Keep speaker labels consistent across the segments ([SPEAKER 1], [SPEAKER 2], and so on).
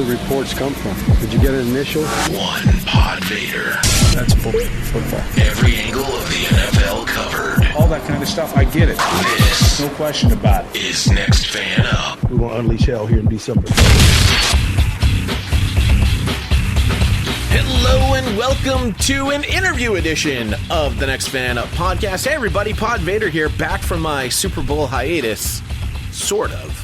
[SPEAKER 1] the reports come from? Did you get an initial?
[SPEAKER 2] One PodVader.
[SPEAKER 3] That's football.
[SPEAKER 2] Every angle of the NFL covered.
[SPEAKER 3] All that kind of stuff, I get it.
[SPEAKER 2] This,
[SPEAKER 3] no question about it,
[SPEAKER 2] is Next Fan Up.
[SPEAKER 1] We're going to unleash hell here in December.
[SPEAKER 4] Hello and welcome to an interview edition of the Next Fan Up podcast. Hey everybody, PodVader here, back from my Super Bowl hiatus, sort of.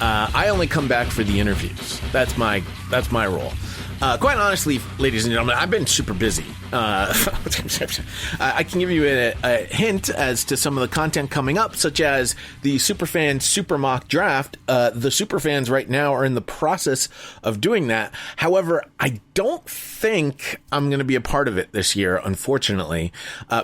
[SPEAKER 4] I only come back for the interviews. That's my role. Quite honestly, ladies and gentlemen, I've been super busy. I can give you a hint as to some of the content coming up, such as the Superfan Super Mock Draft. The Superfans right now are in the process of doing that. However, I don't think I'm going to be a part of it this year, unfortunately,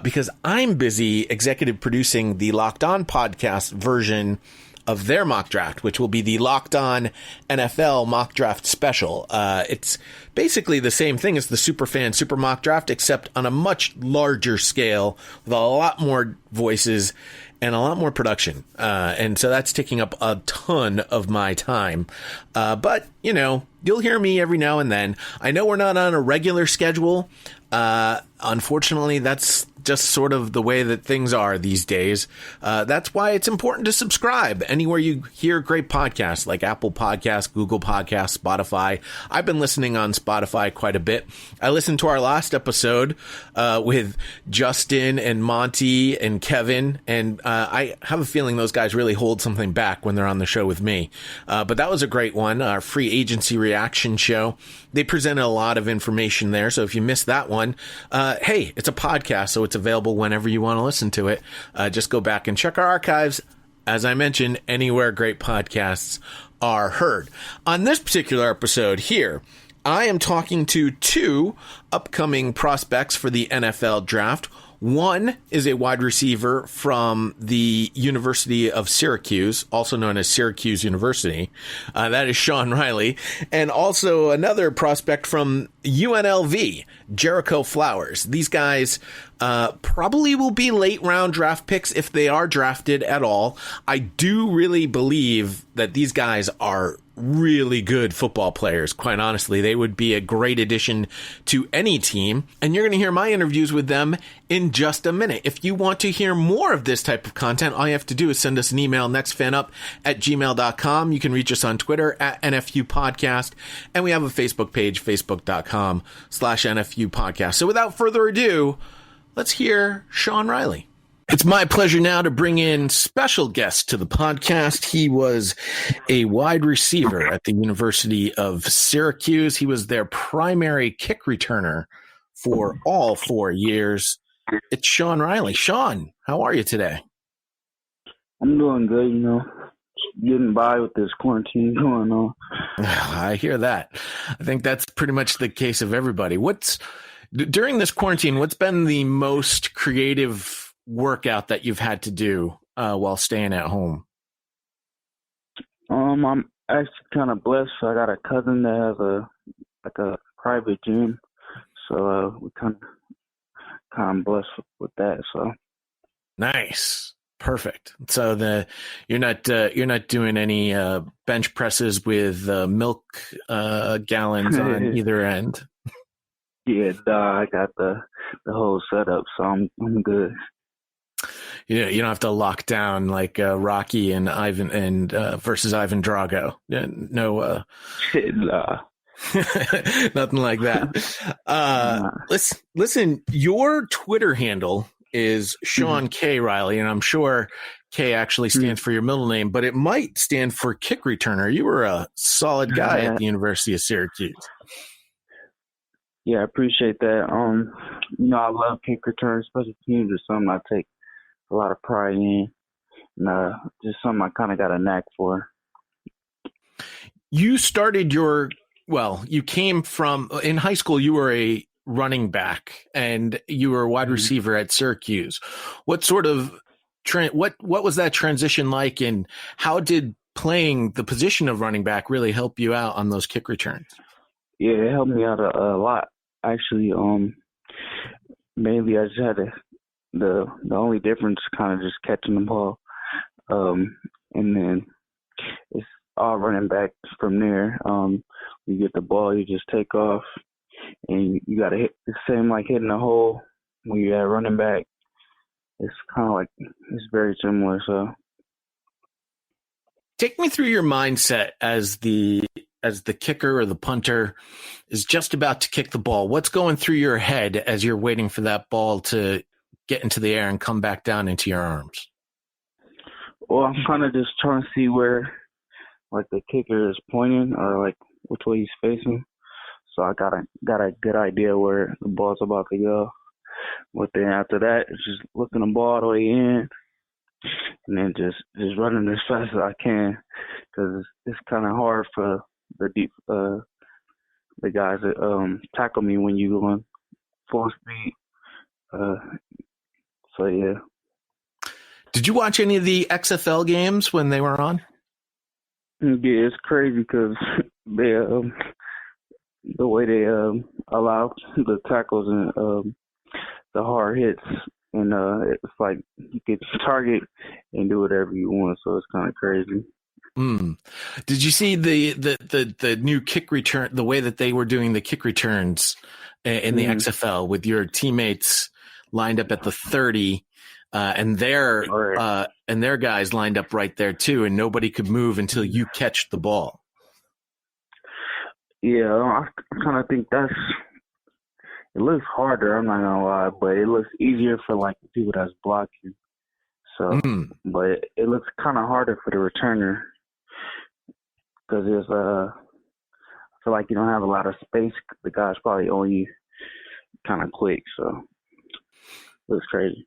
[SPEAKER 4] because I'm busy executive producing the Locked On podcast version of their mock draft, which will be the Locked On NFL mock draft special. It's basically the same thing as the Superfan Super Mock Draft, except on a much larger scale with a lot more voices and a lot more production. And so that's taking up a ton of my time. But, you know, you'll hear me every now and then. I know we're not on a regular schedule. Unfortunately, that's just sort of the way that things are these days. That's why it's important to subscribe anywhere you hear great podcasts like Apple Podcasts, Google Podcasts, Spotify. I've been listening on Spotify quite a bit. I listened to our last episode with Justin and Monty and Kevin, and I have a feeling those guys really hold something back when they're on the show with me. But that was a great one, our free agency reaction show. They presented a lot of information there, so if you missed that one, hey, it's a podcast, so it's available whenever you want to listen to it. Just go back and check our archives. As I mentioned, anywhere great podcasts are heard. On this particular episode here, I am talking to two upcoming prospects for the NFL draft. One is a wide receiver from the University of Syracuse, also known as Syracuse University. That is Sean Riley. And also another prospect from UNLV, Jericho Flowers. These guys probably will be late round draft picks if they are drafted at all. I do really believe that these guys are really good football players. Quite honestly, they would be a great addition to any team. And you're going to hear my interviews with them in just a minute. If you want to hear more of this type of content, all you have to do is send us an email, nextfanup@gmail.com. You can reach us on Twitter @NFU Podcast. And we have a Facebook page, facebook.com/NFU Podcast. So without further ado, let's hear Sean Riley. It's my pleasure now to bring in special guest to the podcast. He was a wide receiver at the University of Syracuse. He was their primary kick returner for all 4 years. It's Sean Riley. Sean, how are you today?
[SPEAKER 5] I'm doing good, you know, getting by with this quarantine going on.
[SPEAKER 4] I hear that. I think that's pretty much the case of everybody. During this quarantine, what's been the most creative workout that you've had to do while staying at home?
[SPEAKER 5] I'm actually kind of blessed. I got a cousin that has a private gym, so we kind of blessed with that. So
[SPEAKER 4] nice, perfect. So you're not doing any bench presses with milk gallons on either end.
[SPEAKER 5] Yeah, I got the whole setup, so I'm good.
[SPEAKER 4] Yeah, you don't have to lock down like Rocky and Ivan and versus Ivan Drago. No,
[SPEAKER 5] nah.
[SPEAKER 4] Nothing like that. Listen. Your Twitter handle is Sean K. Riley, and I'm sure K actually stands for your middle name, but it might stand for kick returner. You were a solid guy at the University of Syracuse.
[SPEAKER 5] Yeah, I appreciate that. You know, I love kick returns, special teams is something I take a lot of pride in, and just something I kind of got a knack for.
[SPEAKER 4] You started you came from, in high school, you were a running back and you were a wide receiver at Syracuse. What sort of, what was that transition like, and how did playing the position of running back really help you out on those kick returns?
[SPEAKER 5] Yeah, it helped me out a lot, actually. Mainly I just had the only difference kind of just catching the ball. And then it's all running back from there. you get the ball, you just take off, and you got to hit the same like hitting a hole when you're at running back. It's kind of like, it's very similar. So,
[SPEAKER 4] take me through your mindset as the kicker or the punter is just about to kick the ball. What's going through your head as you're waiting for that ball to get into the air and come back down into your arms?
[SPEAKER 5] well, I'm kind of just trying to see where, like, the kicker is pointing or, like, which way he's facing. So I got a good idea where the ball's about to go. But then after that, it's just looking the ball all the way in, and then just running as fast as I can, because it's kind of hard for the guys that tackle me when you going full speed. So yeah.
[SPEAKER 4] Did you watch any of the XFL games when they were on?
[SPEAKER 5] Yeah, it's crazy because they the way they allow the tackles and the hard hits, and it's like you can target and do whatever you want, so it's kind of crazy.
[SPEAKER 4] Did you see the new kick return, the way that they were doing the kick returns in the XFL with your teammates lined up at the 30 and their guys lined up right there too, and nobody could move until you catch the ball?
[SPEAKER 5] Yeah, I kind of think it looks harder, I'm not gonna lie, but it looks easier for like the people that's blocking. So, but it looks kind of harder for the returner because it's I feel like you don't have a lot of space. The guy's probably on you kind of quick, so it looks crazy.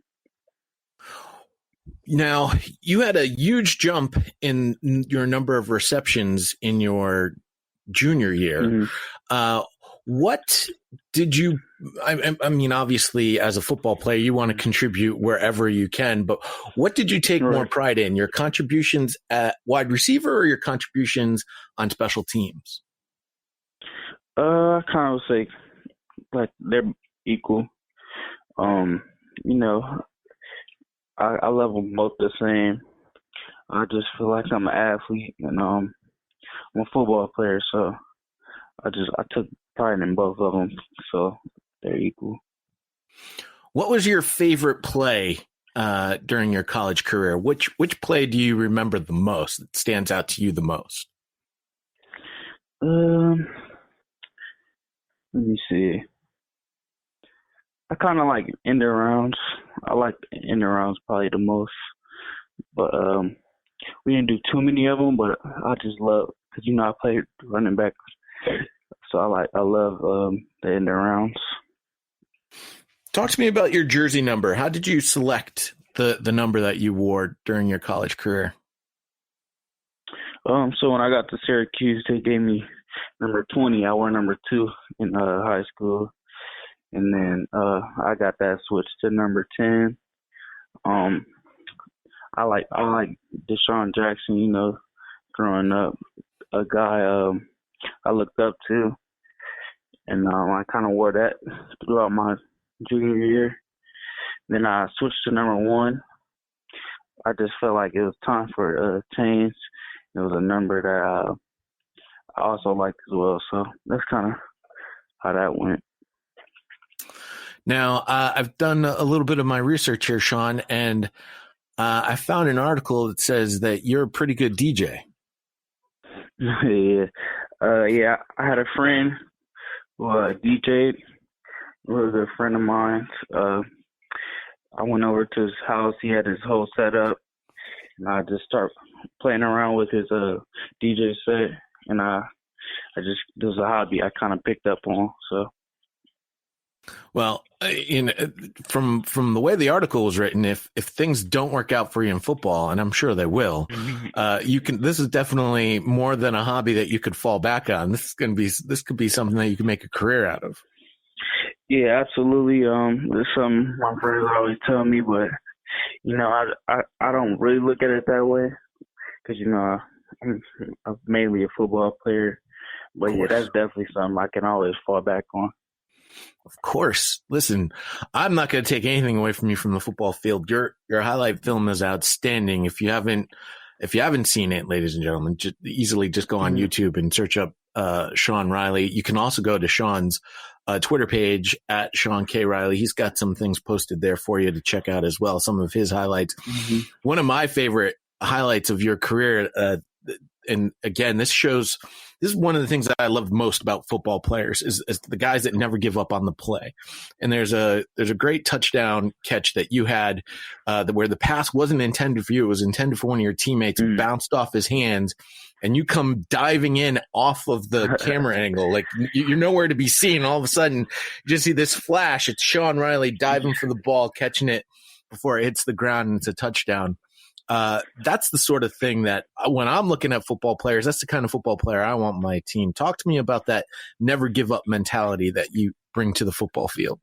[SPEAKER 4] Now, you had a huge jump in your number of receptions in your junior year. What did you – I mean, obviously, as a football player, you want to contribute wherever you can, but what did you take more pride in, your contributions at wide receiver or your contributions on special teams?
[SPEAKER 5] I kind of say, like, they're equal. You know, I love them both the same. I just feel like I'm an athlete, and I'm a football player, so I took pride in both of them, so they're equal.
[SPEAKER 4] What was your favorite play during your college career? Which play do you remember the most, that stands out to you the most?
[SPEAKER 5] Let me see. I kind of like end rounds. I like end rounds probably the most, but we didn't do too many of them. But I just love, because I played running back, so I love the end rounds.
[SPEAKER 4] Talk to me about your jersey number. How did you select the number that you wore during your college career?
[SPEAKER 5] So when I got to Syracuse, they gave me number 20. I wore number 2 in high school. And then I got that switched to number 10. I like Deshaun Jackson, growing up, a guy I looked up to. And I kind of wore that throughout my junior year. Then I switched to number 1. I just felt like it was time for a change. It was a number that I also liked as well. So that's kind of how that went.
[SPEAKER 4] Now, I've done a little bit of my research here, Sean, and I found an article that says that you're a pretty good DJ.
[SPEAKER 5] Yeah. I had a friend who DJ'd. He was a friend of mine. I went over to his house. He had his whole setup, and I just started playing around with his DJ set, and it was a hobby I kind of picked up on. So.
[SPEAKER 4] Well, from the way the article was written, if things don't work out for you in football, and I'm sure they will, this is definitely more than a hobby that you could fall back on. This could be something that you can make a career out of.
[SPEAKER 5] Yeah, absolutely. It's something my friends always tell me, but I don't really look at it that way, because I'm mainly a football player. But yeah, that's definitely something I can always fall back on.
[SPEAKER 4] Of course. Listen, I'm not going to take anything away from you from the football field. Your highlight film is outstanding. If you haven't seen it, ladies and gentlemen, just go on YouTube and search up Sean Riley. You can also go to Sean's Twitter page at Sean K. Riley. He's got some things posted there for you to check out as well, some of his highlights. Mm-hmm. One of my favorite highlights of your career, and again, this is one of the things that I love most about football players is the guys that never give up on the play. And there's a great touchdown catch that you had where the pass wasn't intended for you. It was intended for one of your teammates. It bounced off his hands, and you come diving in off of the camera angle. Like you're nowhere to be seen. All of a sudden, you just see this flash. It's Sean Riley diving for the ball, catching it before it hits the ground, and it's a touchdown. That's the sort of thing that when I'm looking at football players, that's the kind of football player I want my team. Talk to me about that never give up mentality that you bring to the football field.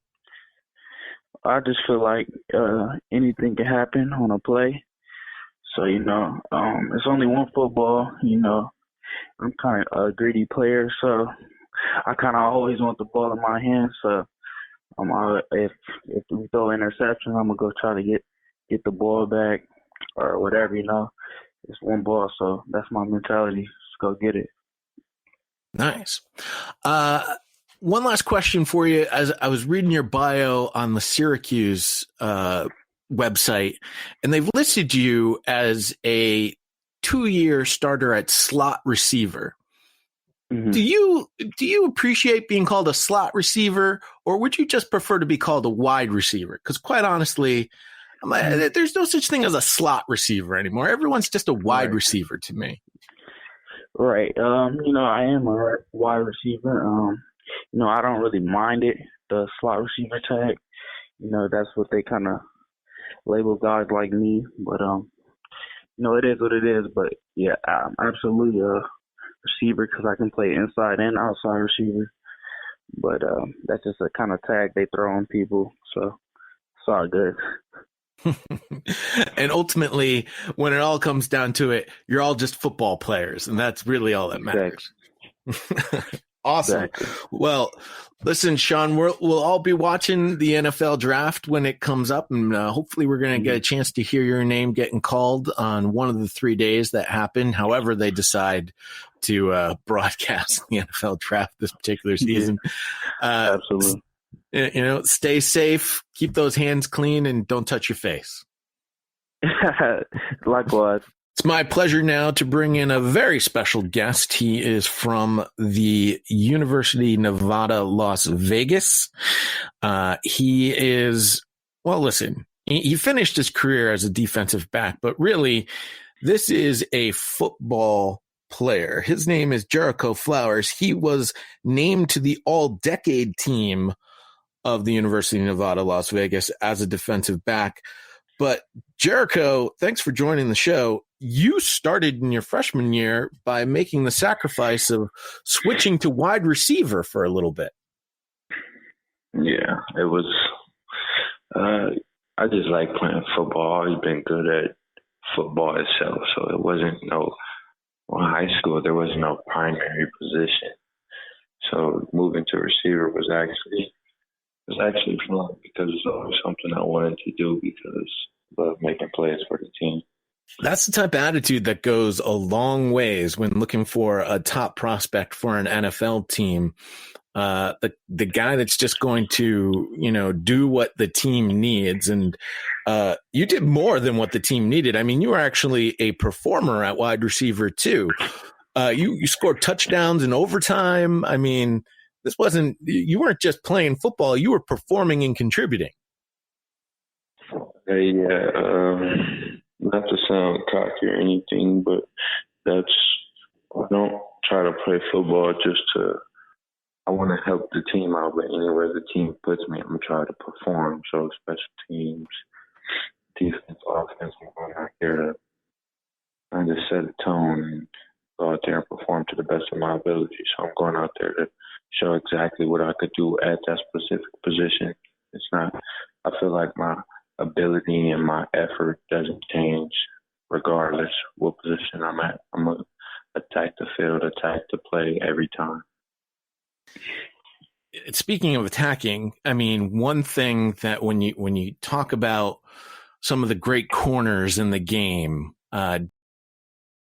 [SPEAKER 5] I just feel like anything can happen on a play. So, it's only one football, I'm kind of a greedy player, so I kind of always want the ball in my hands. So if we throw an interception, I'm going to go try to get the ball back. Or whatever, it's one ball, so that's my mentality. Just go get it.
[SPEAKER 4] Nice. One last question for you. As I was reading your bio on the Syracuse website, and they've listed you as a 2-year starter at slot receiver. Mm-hmm. Do you appreciate being called a slot receiver, or would you just prefer to be called a wide receiver? Because quite honestly, there's no such thing as a slot receiver anymore. Everyone's just a wide receiver to me.
[SPEAKER 5] Right. I am a wide receiver. I don't really mind it, the slot receiver tag. That's what they kind of label guys like me. But, it is what it is. But, yeah, I'm absolutely a receiver because I can play inside and outside receiver. But that's just a kind of tag they throw on people. So it's all good.
[SPEAKER 4] And ultimately, when it all comes down to it, you're all just football players, and that's really all that matters. Exactly. Awesome. Exactly. Well, listen, Sean, we'll all be watching the NFL draft when it comes up, and hopefully we're going to get a chance to hear your name getting called on one of the 3 days that happen, however they decide to broadcast the NFL draft this particular season.
[SPEAKER 5] Absolutely.
[SPEAKER 4] Stay safe, keep those hands clean, and don't touch your face.
[SPEAKER 5] Likewise.
[SPEAKER 4] It's my pleasure now to bring in a very special guest. He is from the University of Nevada, Las Vegas. He finished his career as a defensive back, but really, this is a football player. His name is Jericho Flowers. He was named to the all-decade team of the University of Nevada, Las Vegas as a defensive back. But Jericho, thanks for joining the show. You started in your freshman year by making the sacrifice of switching to wide receiver for a little bit.
[SPEAKER 6] Yeah, it was, I just like playing football. I've always been good at football itself. So it wasn't in high school, there was no primary position. So moving to receiver was actually fun because it's always something I wanted to do because I love making plays for the team.
[SPEAKER 4] That's the type of attitude that goes a long ways when looking for a top prospect for an NFL team. The guy that's just going to, do what the team needs. And you did more than what the team needed. I mean, you were actually a performer at wide receiver too. You scored touchdowns in overtime. I mean, you weren't just playing football. You were performing and contributing.
[SPEAKER 6] Not to sound cocky or anything, but I don't try to play football I want to help the team out, but anywhere the team puts me, I'm trying to perform. So special teams, defense, offense, I'm going out there to kind of set a tone and go out there and perform to the best of my ability. So I'm going out there to show exactly what I could do at that specific position. I feel like my ability and my effort doesn't change regardless what position I'm at. I'm going to attack the field, attack the play every time.
[SPEAKER 4] Speaking of attacking, I mean, one thing that when you talk about some of the great corners in the game,